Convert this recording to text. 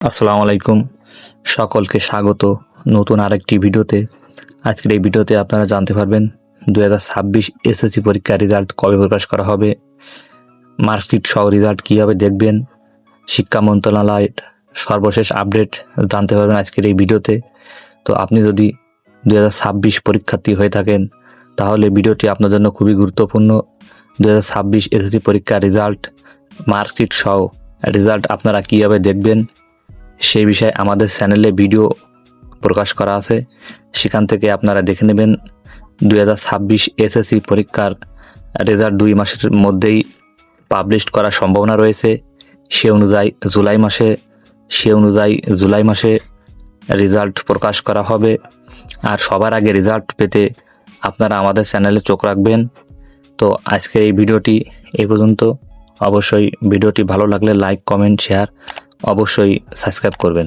আসসালামু আলাইকুম, সকলকে স্বাগত নতুন আরেকটি ভিডিওতে। আজকের এই ভিডিওতে আপনারা জানতে পারবেন 2026 এসএসসি পরীক্ষার রেজাল্ট কবে প্রকাশ করা হবে, মার্কশিট সহ রেজাল্ট কীভাবে দেখবেন, শিক্ষা মন্ত্রণালয়ের সর্বশেষ আপডেট জানতে পারবেন আজকের এই ভিডিওতে। তো আপনি যদি 2026 পরীক্ষার্থী হয়ে থাকেন তাহলে ভিডিওটি আপনার জন্য খুবই গুরুত্বপূর্ণ। 2026 এসএসসি পরীক্ষার রেজাল্ট, মার্কশিট সহ রেজাল্ট আপনারা কীভাবে দেখবেন সেই বিষয়ে আমাদের চ্যানেলে ভিডিও প্রকাশ করা আছে, সেখান থেকে আপনারা দেখে নেবেন। 2026 এসএসসি পরীক্ষার রেজাল্ট 2 মাসের মধ্যেই পাবলিশ করার সম্ভাবনা রয়েছে। সে অনুযায়ী জুলাই মাসে রেজাল্ট প্রকাশ করা হবে। আর সবার আগে রেজাল্ট পেতে আপনারা আমাদের চ্যানেলে চোখ রাখবেন। তো আজকের এই ভিডিওটি এই পর্যন্ত। অবশ্যই ভিডিওটি ভালো লাগলে লাইক, কমেন্ট, শেয়ার অবশ্যই সাবস্ক্রাইব করবেন।